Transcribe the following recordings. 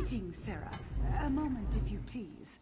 Greetings, Sarah. A moment, if you please.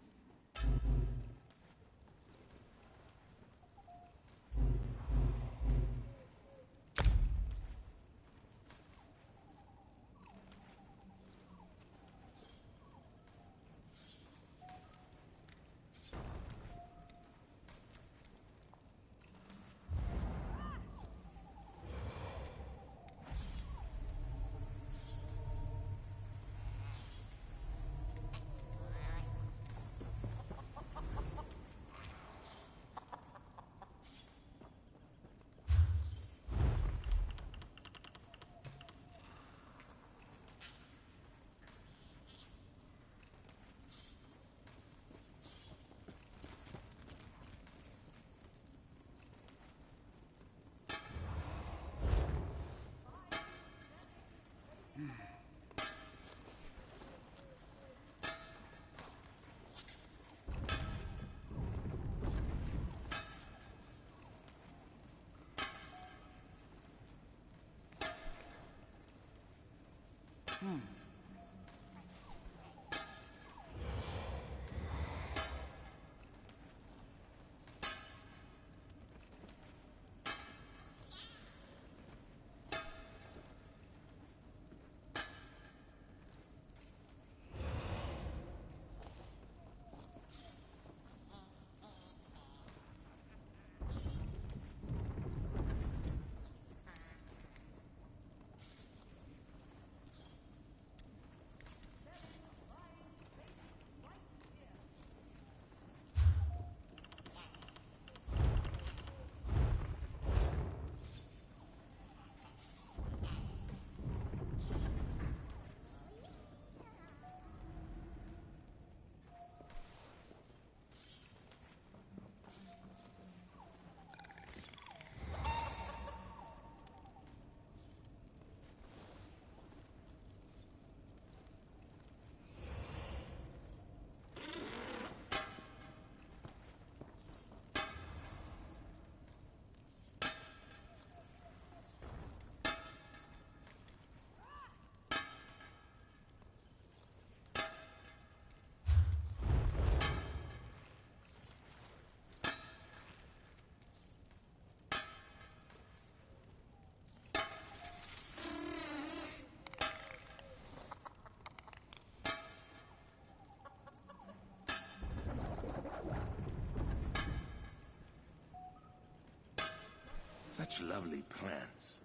Such lovely plants.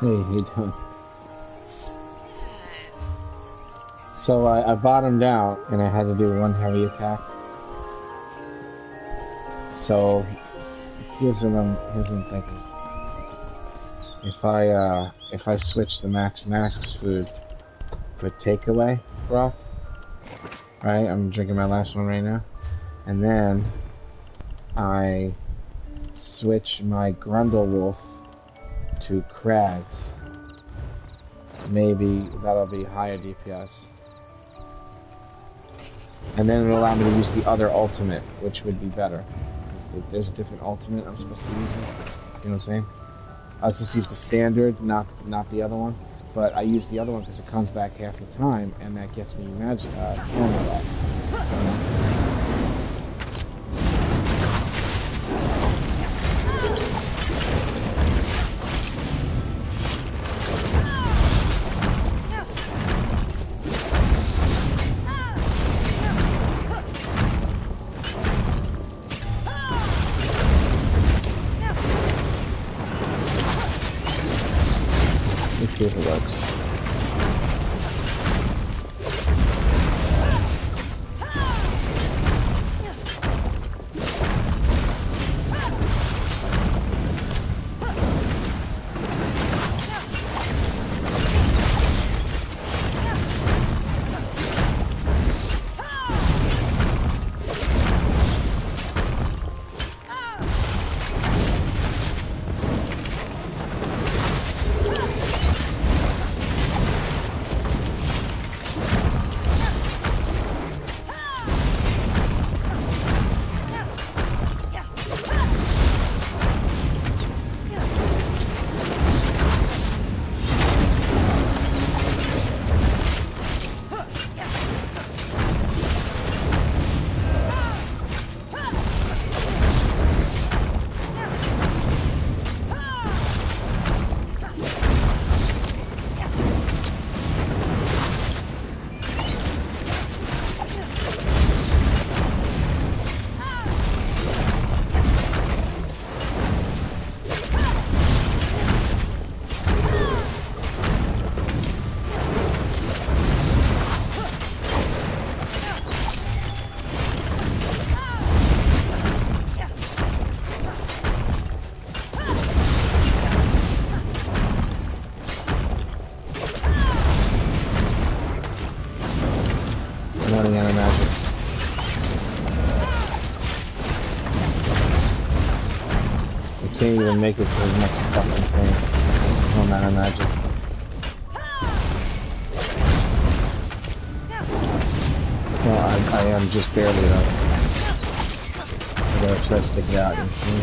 Hey, how you doing? So I bottomed out and I had to do one heavy attack. So here's what I'm thinking. If I switch the Max food for takeaway broth, right? I'm drinking my last one right now, and then I switch my Grundlewolf to Krags. Maybe that'll be higher DPS. And then it'll allow me to use the other ultimate, which would be better. Because there's a different ultimate I'm supposed to be using. You know what I'm saying? I was supposed to use the standard, not the other one. But I use the other one because it comes back half the time, and that gets me magic, stamina back. Let's see if it works. Running out of magic. I can't even make it to the next fucking thing. No amount of magic. Well, I am just barely though. I gotta try to stick it out and see.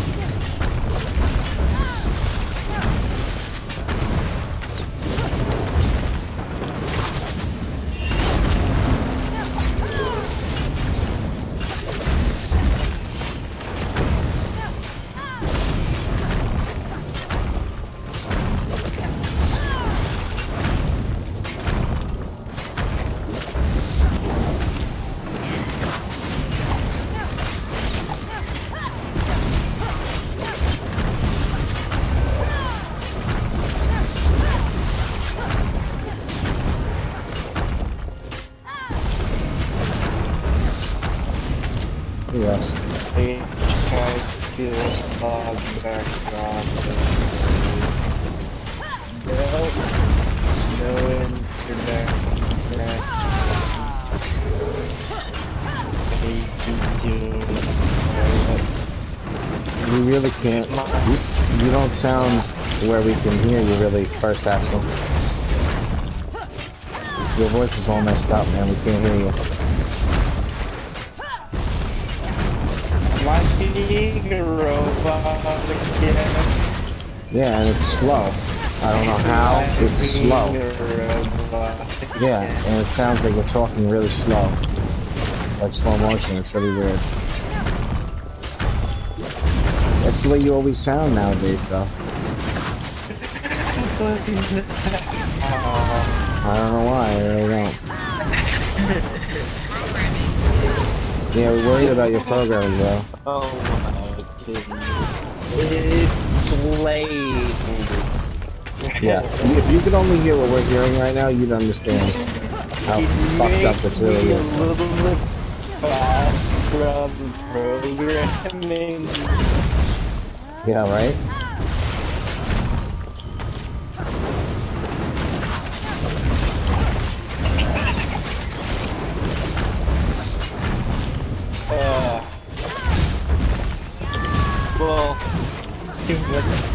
Yes. They try to log back on no internet You really can't. You don't sound where we can hear you really, first Axel. Your voice is all messed up, man. We can't hear you. Being a robot again. Yeah, and it's slow. I don't know how. It's slow. Yeah, and it sounds like we're talking really slow. Like slow motion. It's really weird. That's the way you always sound nowadays, though. I don't know why. I really don't. Yeah, we're worried about your programming, bro. Oh my goodness. It's late. Yeah, if you could only hear what we're hearing right now, you'd understand how fucked up this really is. A little bit faster on the programming. Yeah, right? Well, see what this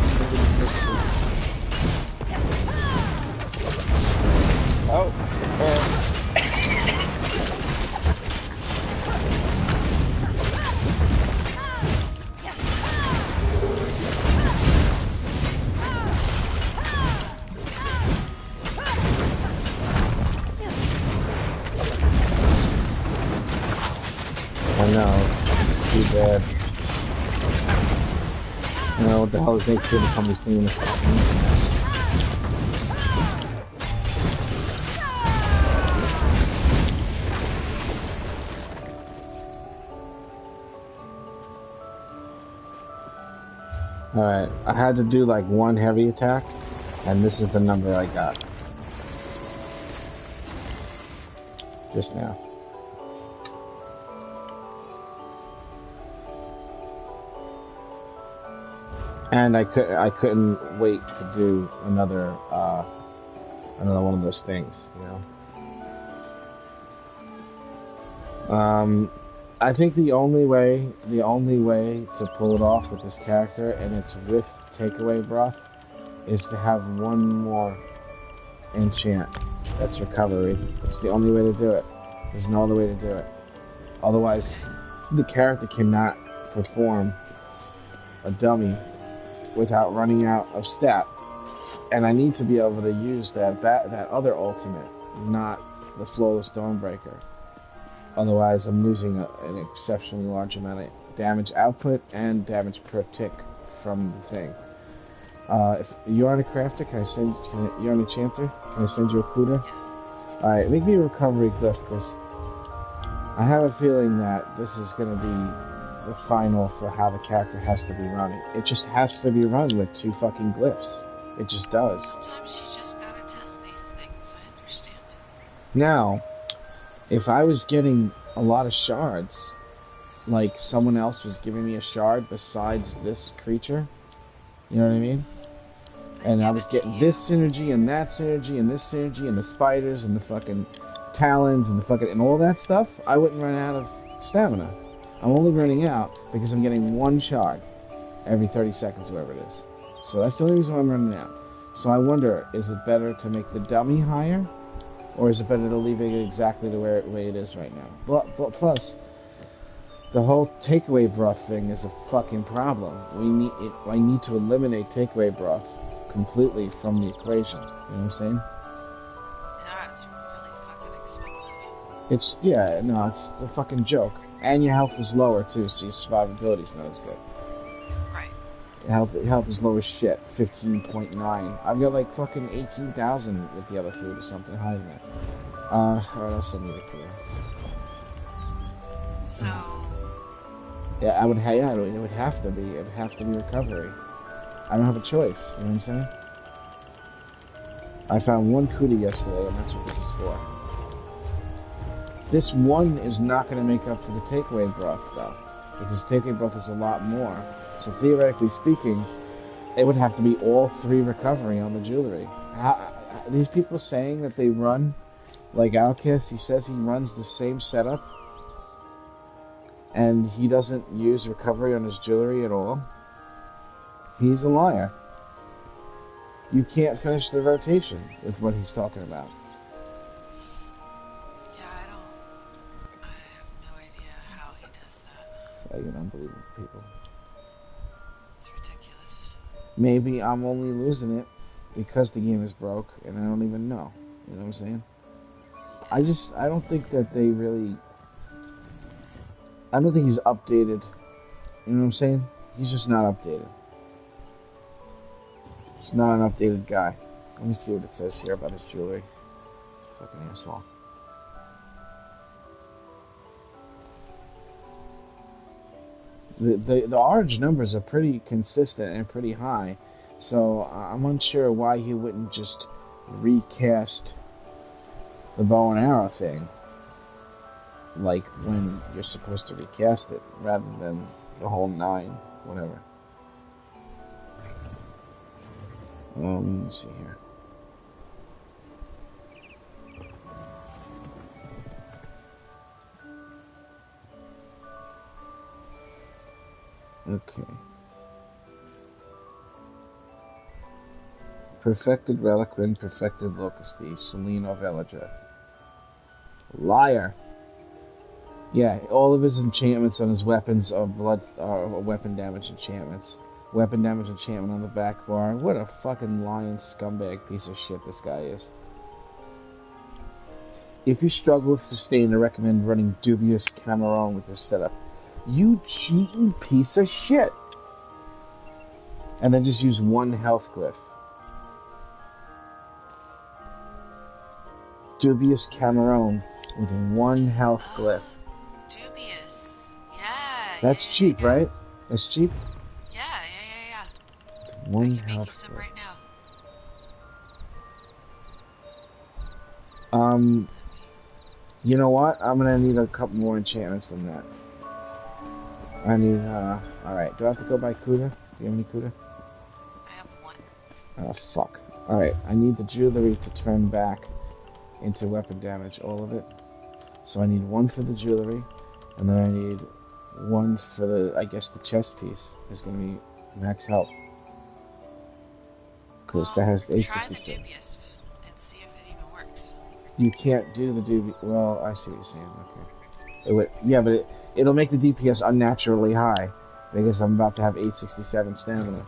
Oh, I know. It's too bad. You know, what the hell is they could become these things? Alright, I had to do like one heavy attack, and this is the number I got. Just now. And I couldn't wait to do another one of those things, you know. I think the only way to pull it off with this character, and it's with takeaway broth, is to have one more enchant. That's recovery. It's the only way to do it. There's no other way to do it. Otherwise, the character cannot perform a dummy without running out of stat. And I need to be able to use that other ultimate, not the Flawless Dawnbreaker. Otherwise, I'm losing an exceptionally large amount of damage output and damage per tick from the thing. If you're on a crafter, you're on a chanter, can I send you a Kuda? Alright, make me a recovery glyph, because I have a feeling that this is going to be the final for how the character has to be running. It just has to be run with 2 fucking glyphs. It just does. Sometimes you just gotta test these things, I understand. Now, if I was getting a lot of shards, like someone else was giving me a shard besides this creature, you know what I mean? And I was getting this synergy and that synergy and this synergy and the spiders and the fucking talons and the fucking and all that stuff, I wouldn't run out of stamina. I'm only running out because I'm getting 1 shard every 30 seconds, whatever it is. So that's the only reason why I'm running out. So I wonder, is it better to make the dummy higher, or is it better to leave it exactly the way it is right now? Plus, the whole takeaway broth thing is a fucking problem. I need to eliminate takeaway broth completely from the equation. You know what I'm saying? Yeah, it's really fucking expensive. It's a fucking joke. And your health is lower too, so your survivability is not as good. Right. Health is low as shit, 15.9. I've got like fucking 18,000 with the other food or something higher than that. Alright, I'll send you the food. So... Yeah, it would have to be. It would have to be recovery. I don't have a choice, you know what I'm saying? I found 1 Kuda yesterday, and that's what this is for. This one is not going to make up for the takeaway broth, though, because takeaway broth is a lot more. So theoretically speaking, it would have to be all 3 recovery on the jewelry. These people saying that they run like Outcast, he says he runs the same setup, and he doesn't use recovery on his jewelry at all. He's a liar. You can't finish the rotation with what he's talking about. I have no idea how he does that. Fucking unbelievable people. It's ridiculous. Maybe I'm only losing it because the game is broke and I don't even know. You know what I'm saying? I don't think that they really... I don't think he's updated. You know what I'm saying? He's just not updated. He's not an updated guy. Let me see what it says here about his jewelry. Fucking asshole. The orange numbers are pretty consistent and pretty high. So I'm unsure why he wouldn't just recast the bow and arrow thing, like when you're supposed to recast it, rather than the whole 9, whatever. Let me see here. Okay. Perfected Reliquin, Perfected Locusty, Selene of Eladrith. Liar! Yeah, all of his enchantments on his weapons are weapon damage enchantments. Weapon damage enchantment on the back bar. What a fucking lying scumbag piece of shit this guy is. If you struggle with sustain, I recommend running Dubious Cameron with this setup. You cheating piece of shit! And then just use 1 health glyph. Dubious Cameron with 1 health glyph. Dubious. Yeah. That's cheap, right? That's cheap? Yeah. 1 I can make you health some glyph. right now. You know what? I'm gonna need a couple more enchantments than that. I need, alright. Do I have to go by Kuda? Do you have any Kuda? I have 1. Oh, fuck. Alright, I need the jewelry to turn back into weapon damage, all of it. So I need 1 for the jewelry, and then I need 1 for the, I guess the chest piece is gonna be max health. Because that has Try the 867. Dubious and see if it even works. You can't do the dubious. Well, I see what you're saying. Okay. It would, yeah, but it'll make the DPS unnaturally high because I'm about to have 867 stamina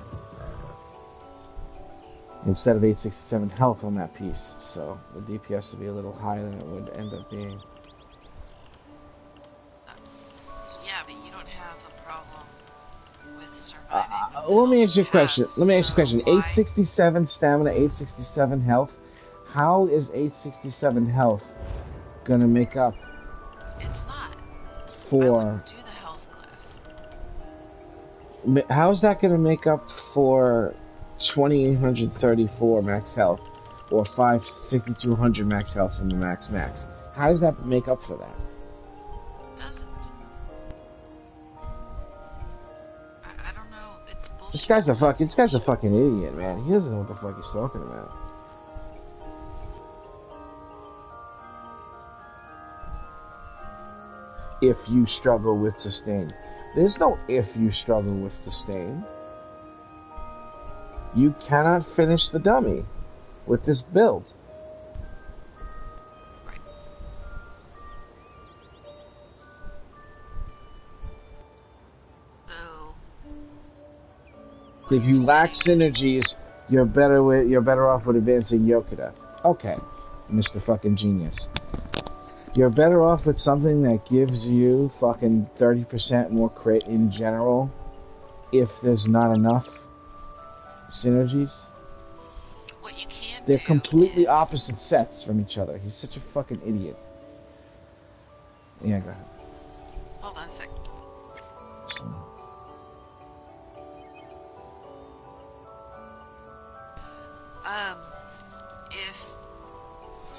instead of 867 health on that piece. So the DPS would be a little higher than it would end up being. Yeah, but you don't have a problem with surviving. Let me ask you a question. So Let me ask you a question. why- 867 stamina, 867 health. How is 867 health gonna make up It's not. I for? wouldn't do the health glyph. How's that gonna make up for 2834 max health or 5200 max health from the max? How does that make up for that? Doesn't. I don't know. It's bullshit. This guy's a fucking idiot, man. He doesn't know what the fuck he's talking about. If you struggle with sustain. There's no if you struggle with sustain. You cannot finish the dummy with this build. Right. So. If you lack synergies, you're better off with advancing Yokuda. Okay, Mr. fucking Genius. You're better off with something that gives you fucking 30% more crit in general if there's not enough synergies. What you can They're do completely is- opposite sets from each other. He's such a fucking idiot. Yeah, go ahead. Hold on a sec. So, If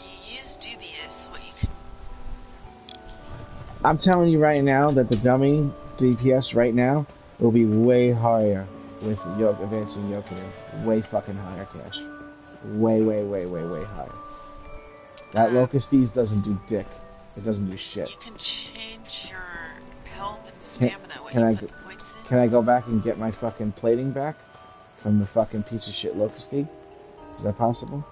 you use Dubious, what you can I'm telling you right now that the dummy DPS right now will be way higher with advancing Yokunin. Way fucking higher, Cash. Way higher. That Locustes doesn't do dick. It doesn't do shit. you can change your health and stamina when can you I put go- the points in. Can I go back and get my fucking plating back from the fucking piece of shit Locusty? Is that possible?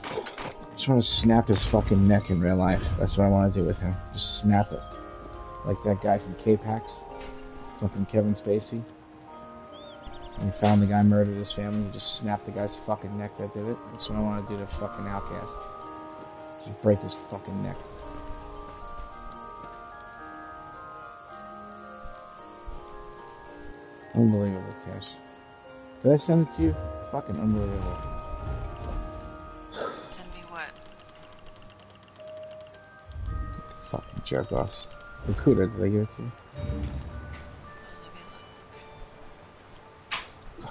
I just want to snap his fucking neck in real life. That's what I want to do with him. Just snap it. Like that guy from K-Pax. Fucking Kevin Spacey. When he found the guy murdered his family, he just snapped the guy's fucking neck that did it. That's what I want to do to fucking Outcast. Just break his fucking neck. Unbelievable, Cash. Did I send it to you? Fucking unbelievable. Send me what? Fucking jerk offs. The cooter, did I give it to you? Let me look.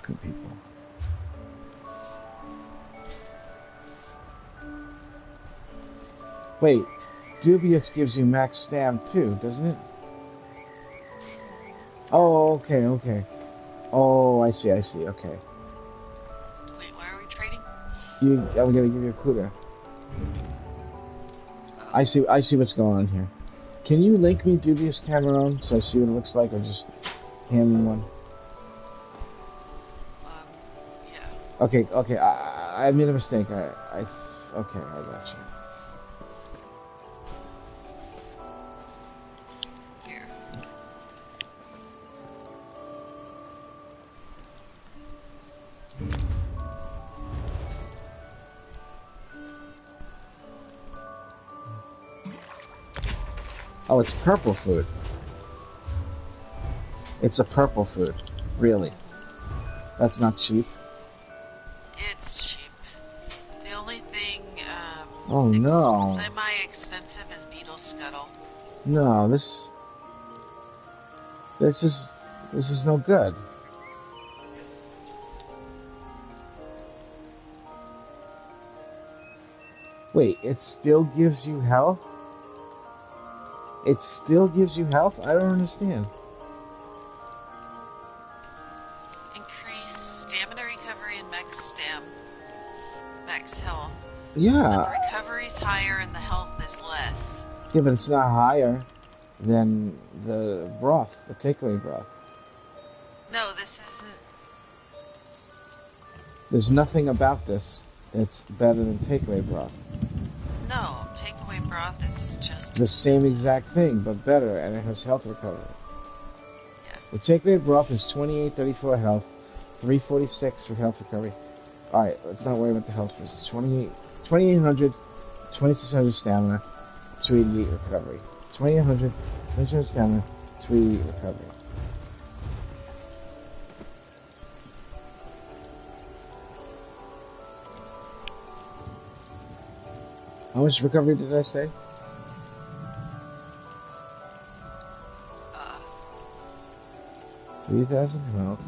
Good people. Wait, Dubious gives you max stam too, doesn't it? Oh, okay, okay. Oh, I see, okay. Wait, why are we trading? I'm gonna give you a Kuda. I see what's going on here. Can you link me Dubious Cameron so I see what it looks like, or just hand me one? Yeah. Okay, I made a mistake. Okay, I got you. Here. Oh, it's purple food. It's a purple food. Really? That's not cheap. It's cheap. The only thing, Oh no. semi-expensive is beetle scuttle. No, this is no good. Wait, it still gives you health? It still gives you health? I don't understand. Increase stamina recovery and max health. Yeah. But the recovery's higher and the health is less. Yeah, but it's not higher than the broth, the takeaway broth. No, this isn't. There's nothing about this that's better than takeaway broth. No, takeaway broth is just The same exact thing, but better, and it has health recovery. Yeah. The takeaway broth is 2834 health, 346 for health recovery. Alright, let's not worry about the health first. It's 2800, 2600 stamina, 288 recovery. 2800, 2600 stamina, 288 recovery. How much recovery did I say? Uh, 3000 health,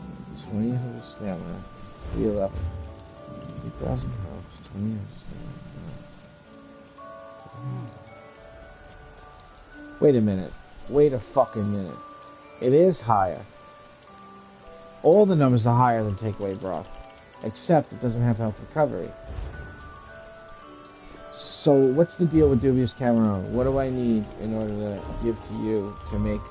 2800 stamina, 311. 3000 health, 2800 stamina. Wait a minute. Wait a fucking minute. It is higher. All the numbers are higher than takeaway broth, except it doesn't have health recovery. So what's the deal with Dubious Cameron? What do I need in order to give to you to make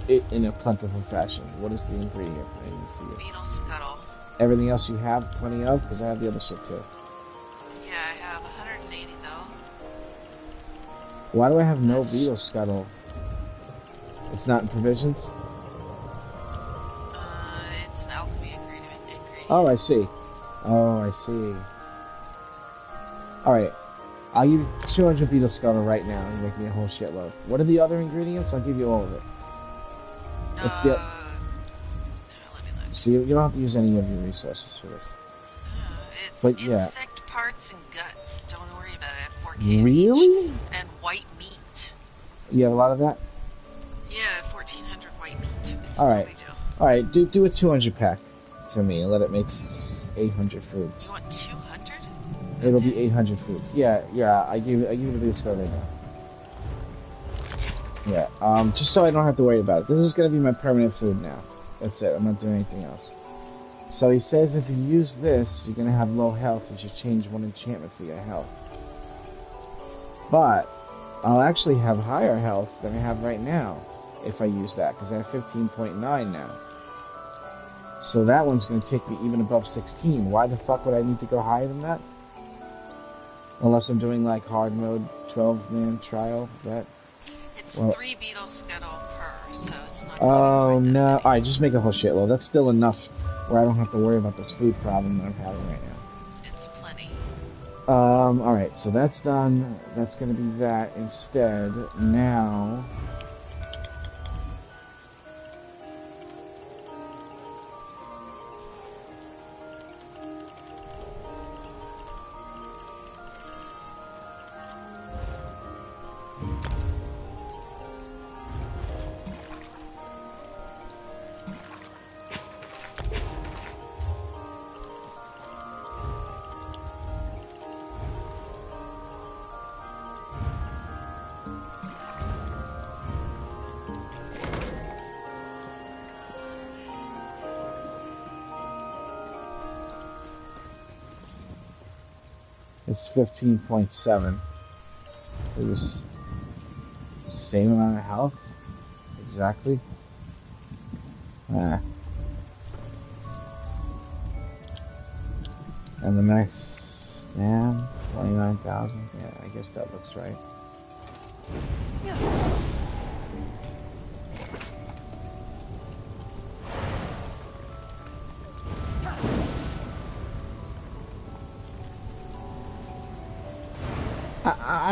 it in a plentiful fashion? What is the ingredient I need for you? beetle scuttle. Everything else you have plenty of? Because I have the other shit too. Yeah, I have 180 though. Why do I have no beetle scuttle? It's not in provisions? It's an alchemy ingredient. Oh, I see. Oh, I see. Alright. I'll give you 200 beetle scuttle right now and make me a whole shitload. What are the other ingredients? I'll give you all of it. What's the... Let me look. So you don't have to use any of your resources for this. It's But, yeah. insect parts and guts. Don't worry about it. I have 4K Really? each. And white meat. You have a lot of that? Yeah, 1400 white meat. It's Alright. no big deal. Alright, do a 200 pack for me and let it make 800 foods. You want 200? It'll be 800 foods. Yeah, I give you the beetle scuttle right now. Yeah, just so I don't have to worry about it. This is gonna be my permanent food now. That's it, I'm not doing anything else. So he says if you use this, you're gonna have low health. You should change one enchantment for your health. But I'll actually have higher health than I have right now if I use that, because I have 15.9 now. So that one's gonna take me even above 16. Why the fuck would I need to go higher than that? Unless I'm doing like hard mode 12-man trial, that... It's Well- 3 beetle scuttle per, so it's not... Oh quite that no, many. alright, just make a whole shitload. That's still enough where I don't have to worry about this food problem that I'm having right now. It's plenty. Alright, so that's done. That's gonna be that instead. Now... It's 15.7. It was the same amount of health? Exactly? Ah. And the max stam, 29,000. Yeah, I guess that looks right.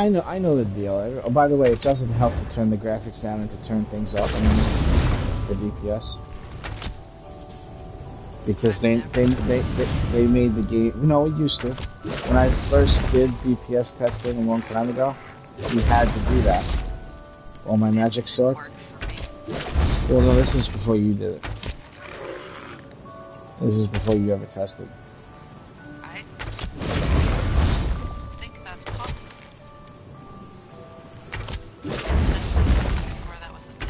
I know the deal. Oh, by the way, it doesn't help to turn the graphics down and to turn things off for DPS. Because they made the game. No, it used to. When I first did DPS testing a long time ago, you had to do that. On my magic sword. Well, no, this is before you did it. This is before you ever tested. I think that's possible. Tested before that was a thing.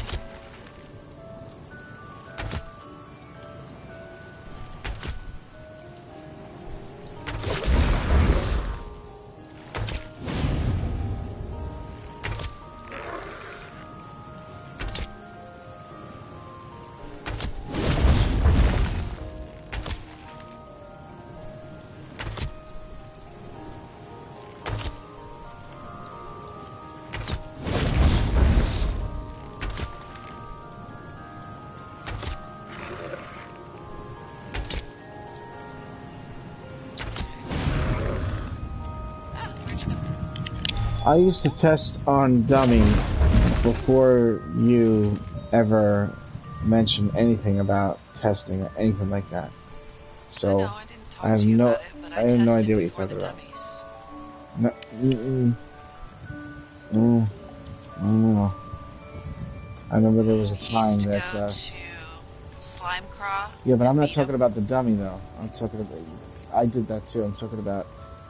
I used to test on dummy before you ever mentioned anything about testing or anything like that. So I didn't talk to you about it, but I have no tested idea what you're before talking the about. dummies. No, I remember there was a time used to that. go to Slimecraw. Yeah, but I'm not beat talking him. about the dummy though. I'm talking about. I did that too. I'm talking about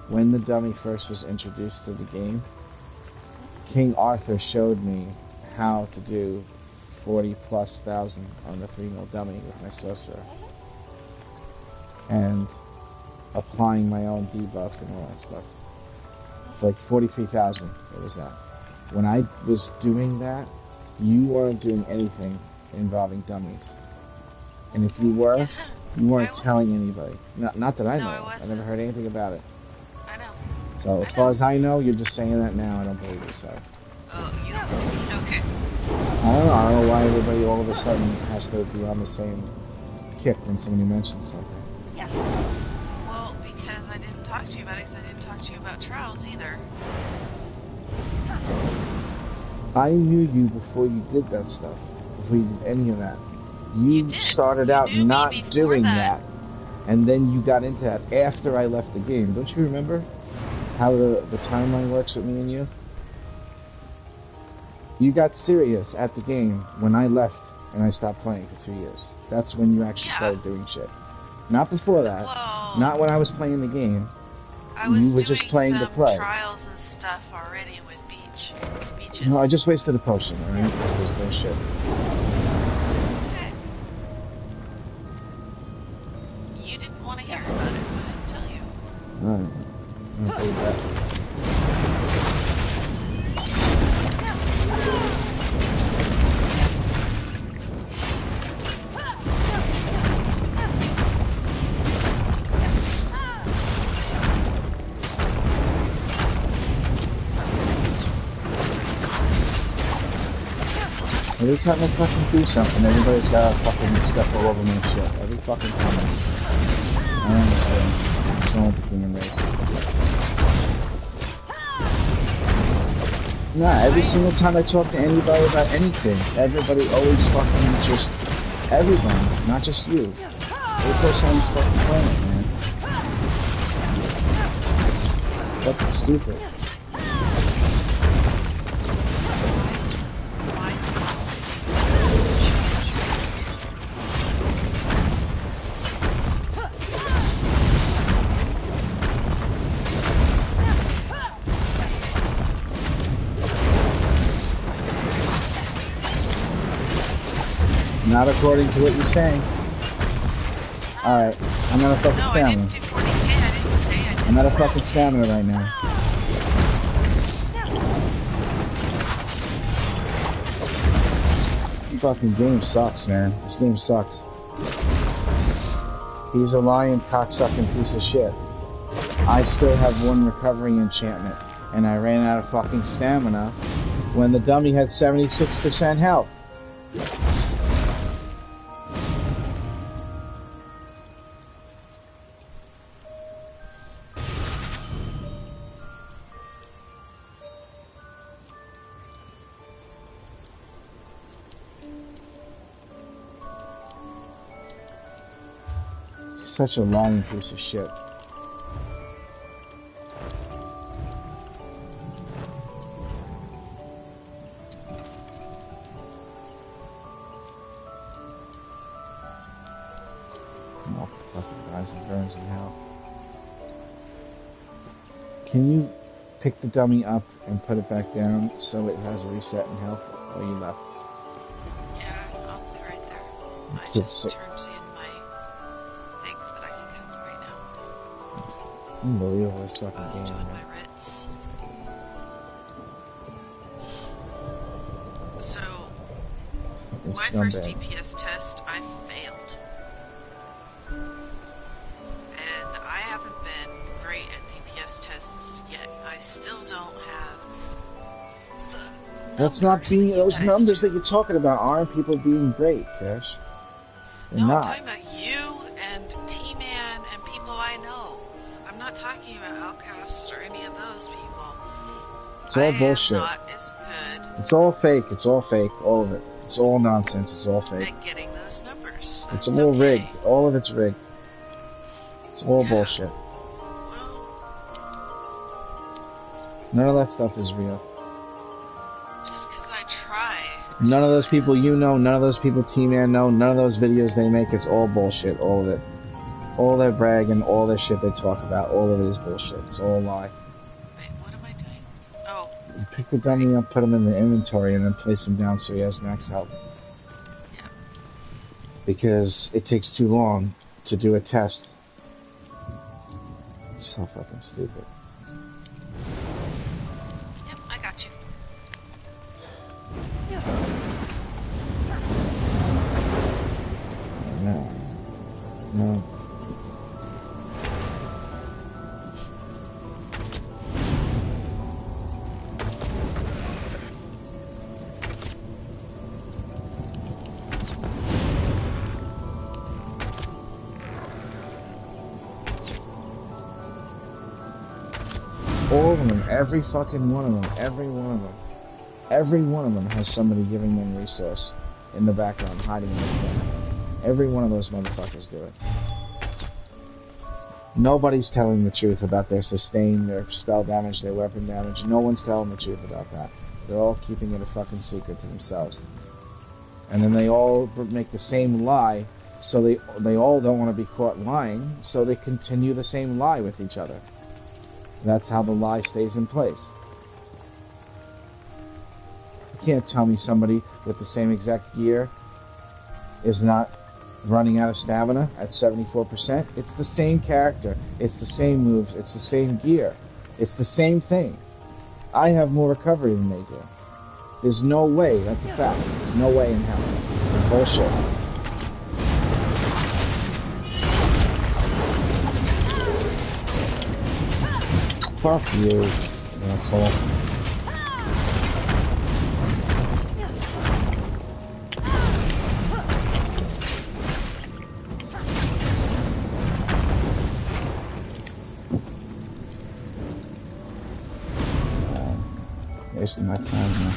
when the dummy first was introduced to the game. King Arthur showed me how to do 40,000+ on the 3-mil dummy with my sorcerer. And applying my own debuff and all that stuff. For like 43,000, it was that. When I was doing that, you weren't doing anything involving dummies. And if you were, you weren't telling anybody. Not that I No, know I of. I wasn't. never heard anything about it. I know. So as far as I know, you're just saying that now. I don't believe you, so. Oh, you don't. Okay. I don't know why everybody all of a sudden has to be on the same kick when somebody mentions something. Well, because I didn't talk to you about it, because I didn't talk to you about trials either. I knew you before you did that stuff. Before you did any of that. You did. Started You out knew me not before doing that. and then you got into that after I left the game. Don't you remember how the timeline works with me and you? You got serious at the game when I left and I stopped playing for 2 years. That's when you actually started doing shit. Not before that. Well, Not when I was playing the game. I was You were just doing playing to some play. trials and stuff already with beaches. No, I just wasted a potion, alright? This is bullshit. Okay. You didn't want to hear about it, so I didn't tell you. Alright. I don't believe that. Every time I fucking do something, everybody's gotta fucking step all over my shit. Every fucking time. I don't understand. What's wrong with the human race? Nah, every single time I talk to anybody about anything, everybody always fucking just... Everyone, not just you. Every person on this fucking planet, man. Fucking stupid. Not according to what you're saying. Alright, I'm gonna focus No, down. I didn't do 40k. I didn't say I did I'm out of fucking stamina right now. This fucking game sucks, man. This game sucks. He's a lying, cocksucking piece of shit. I still have one recovery enchantment, and I ran out of fucking stamina when the dummy had 76% health. Such a lying piece of shit. Burns in hell. Can you pick the dummy up and put it back down so it has a reset in health? Or you left? Yeah, I'll be right there. I Good just so- turned in my things, but I can come right now. Unbelievable, this I fucking was game, doing man. my writs. So, Fucking my first scumbag. DPS test, I failed. And I haven't been great at DPS tests yet. I still don't have the That's not numbers being, that you those guys numbers do. that you're talking about aren't people being great, Cash. They're No, not. I'm talking about you and T-Man and people I know. I'm not talking about Outcast or any of those people. It's all I bullshit. am not as good It's all fake, all of it. It's all nonsense, it's all fake. at getting those numbers. It's That's all okay. rigged, all of it's rigged. It's all Yeah. bullshit. Well, None of that stuff is real. just because I try. None of those to people do it you know, none of those people T-Man know, none of those videos they make, it's all bullshit, all of it. All their bragging, all their shit they talk about, all of it is bullshit. It's all a lie. Wait, what am I doing? Oh, You pick the dummy up, put him in the inventory, and then place him down so he has max health. yeah. Because it takes too long to do a test. So fucking stupid. Yep, I got you. No. No. All of them, every fucking one of them, every one of them. Every one of them has somebody giving them resource in the background, hiding in the corner. Every one of those motherfuckers do it. Nobody's telling the truth about their sustain, their spell damage, their weapon damage. No one's telling the truth about that. They're all keeping it a fucking secret to themselves. And then they all make the same lie, so they all don't want to be caught lying, so they continue the same lie with each other. That's how the lie stays in place. You can't tell me somebody with the same exact gear is not running out of stamina at 74%. It's the same character. It's the same moves. It's the same gear. It's the same thing. I have more recovery than they do. There's no way. That's a fact. There's no way in hell. It's bullshit. Fuck you, asshole. Wasting my time, man.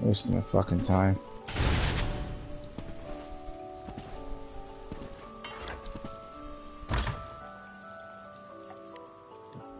Wasting my fucking time.